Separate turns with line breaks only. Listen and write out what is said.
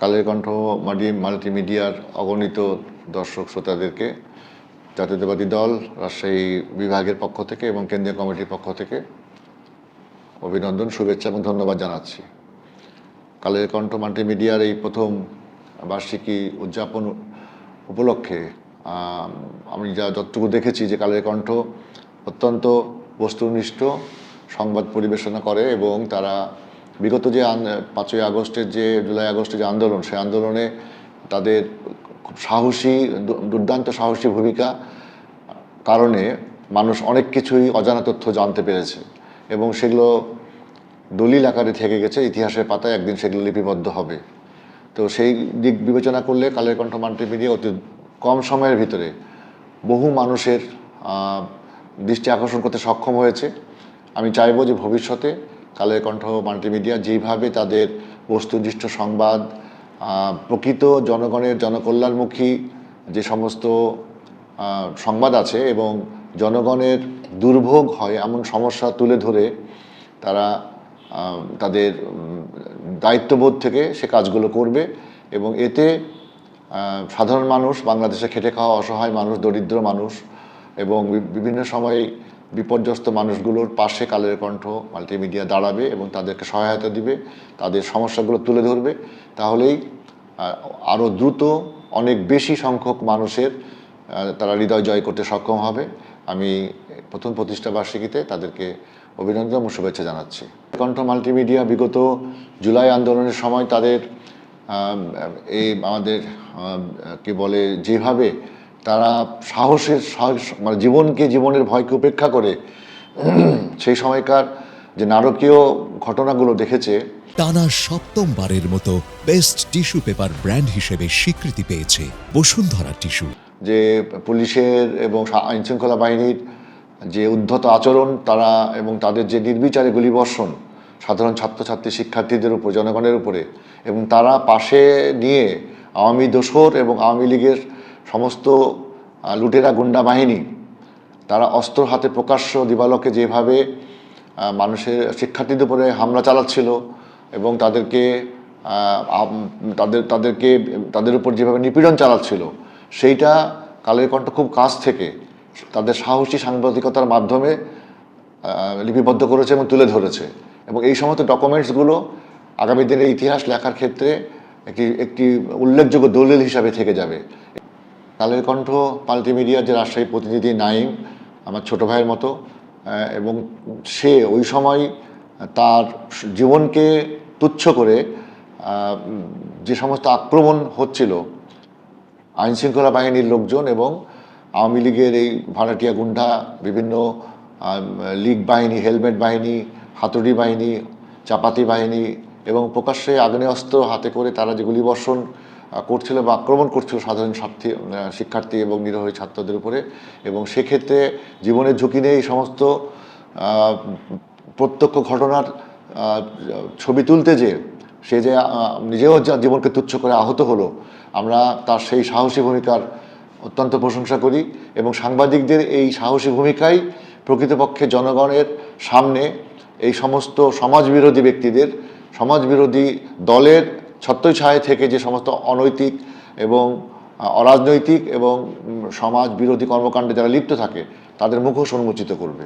কালের কণ্ঠ মাল্টিমিডিয়ার অগণিত দর্শক শ্রোতাদেরকে জাতীয়তাবাদী দল রাজশাহী বিভাগের পক্ষ থেকে এবং কেন্দ্রীয় কমিটির পক্ষ থেকে অভিনন্দন, শুভেচ্ছা এবং ধন্যবাদ জানাচ্ছি। কালের কণ্ঠ মাল্টিমিডিয়ার এই প্রথম বার্ষিকী উদযাপন উপলক্ষে আমি যতটুকু দেখেছি যে কালের কণ্ঠ অত্যন্ত বস্তুনিষ্ঠ সংবাদ পরিবেশনা করে এবং তারা বিগত যে 5ই আগস্টের যে জুলাই আগস্টের যে আন্দোলন, সেই আন্দোলনে তাদের খুব সাহসী, দুর্দান্ত সাহসী ভূমিকা কারণে মানুষ অনেক কিছুই অজানা তথ্য জানতে পেরেছে এবং সেগুলো দলিল আকারে থেকে গেছে, ইতিহাসের পাতায় একদিন সেগুলো লিপিবদ্ধ হবে। তো সেই দিক বিবেচনা করলে কালের কণ্ঠ মাল্টিমিডিয়া অতি কম সময়ের ভিতরে বহু মানুষের দৃষ্টি আকর্ষণ করতে সক্ষম হয়েছে। আমি চাইব যে ভবিষ্যতে কালের কণ্ঠ মাল্টিমিডিয়া যেইভাবে তাদের বস্তুনিষ্ঠ সংবাদ, প্রকৃত জনগণের জনকল্যাণমুখী যে সমস্ত সংবাদ আছে এবং জনগণের দুর্ভোগ হয় এমন সমস্যা তুলে ধরে তারা তাদের দায়িত্ববোধ থেকে সে কাজগুলো করবে এবং এতে সাধারণ মানুষ, বাংলাদেশে খেটে খাওয়া অসহায় মানুষ, দরিদ্র মানুষ এবং বিভিন্ন সময়ে বিপর্যস্ত মানুষগুলোর পাশে কালের কণ্ঠ মাল্টিমিডিয়া দাঁড়াবে এবং তাদেরকে সহায়তা দিবে, তাদের সমস্যাগুলো তুলে ধরবে। তাহলেই আরও দ্রুত অনেক বেশি সংখ্যক মানুষের তারা হৃদয় জয় করতে সক্ষম হবে। আমি প্রথম প্রতিষ্ঠা বার্ষিকীতে তাদেরকে অভিনন্দন এবং শুভেচ্ছা জানাচ্ছি। কণ্ঠ মাল্টিমিডিয়া বিগত জুলাই আন্দোলনের সময় তাদের এই আমাদের কি বলে যেভাবে তারা মানে জীবনের ভয়কে উপেক্ষা করে সেই সময়কার যে নারকীয় ঘটনাগুলো দেখেছে।
টানা 7মবারের মতো বেস্ট টিস্যু পেপার ব্র্যান্ড হিসেবে স্বীকৃতি পেয়েছে বসুন্ধরা টিস্যু।
যে পুলিশের এবং আইনশৃঙ্খলা বাহিনীর যে উদ্ধত আচরণ তারা এবং তাদের যে নির্বিচারে গুলিবর্ষণ সাধারণ ছাত্রছাত্রী শিক্ষার্থীদের উপর, জনগণের উপরে, এবং তারা পাশে নিয়ে আওয়ামী দোসর এবং আওয়ামী লীগের সমস্ত লুটেরা গুন্ডা বাহিনী তারা অস্ত্র হাতে প্রকাশ্য দিবালোকে যেভাবে মানুষের শিক্ষার্থীদের উপরে হামলা চালাচ্ছিল এবং তাদের উপর যেভাবে নিপীড়ন চালাচ্ছিল, সেইটা কালের কণ্ঠ খুব কাছ থেকে তাদের সাহসী সাংবাদিকতার মাধ্যমে লিপিবদ্ধ করেছে এবং তুলে ধরেছে এবং এই সমস্ত ডকুমেন্টসগুলো আগামী দিনের ইতিহাস লেখার ক্ষেত্রে একটি উল্লেখযোগ্য দলিল হিসাবে থেকে যাবে। কালের কণ্ঠ মাল্টিমিডিয়ার যে রাজশাহী প্রতিনিধি নাঈম আমার ছোট ভাইয়ের মতো এবং সে ওই সময় তার জীবনকে তুচ্ছ করে যে সমস্ত আক্রমণ হচ্ছিল আইনশৃঙ্খলা বাহিনীর লোকজন এবং আওয়ামী লীগের এই ভাড়াটিয়া গুন্ডা, বিভিন্ন লীগ বাহিনী, হেলমেট বাহিনী, হাতুড়ি বাহিনী, চাপাতি বাহিনী এবং প্রকাশ্যে আগ্নেয়াস্ত্র হাতে করে তারা যে গুলিবর্ষণ করছিল বা আক্রমণ করছিল সাধারণ শিক্ষার্থী এবং নিরীহ ছাত্রদের উপরে, এবং সেক্ষেত্রে জীবনের ঝুঁকি নিয়ে এই সমস্ত প্রত্যক্ষ ঘটনার ছবি তুলতে যে সে যে নিজেও যা জীবনকে তুচ্ছ করে আহত হলো, আমরা তার সেই সাহসী ভূমিকার অত্যন্ত প্রশংসা করি এবং সাংবাদিকদের এই সাহসী ভূমিকাই প্রকৃতপক্ষে জনগণের সামনে এই সমস্ত সমাজবিরোধী ব্যক্তিদের, সমাজবিরোধী দলের ছত্রছায়া থেকে যে সমস্ত অনৈতিক এবং অরাজনৈতিক এবং সমাজ বিরোধী কর্মকাণ্ডে যারা লিপ্ত থাকে তাদের মুখোশ উন্মোচিত করবে।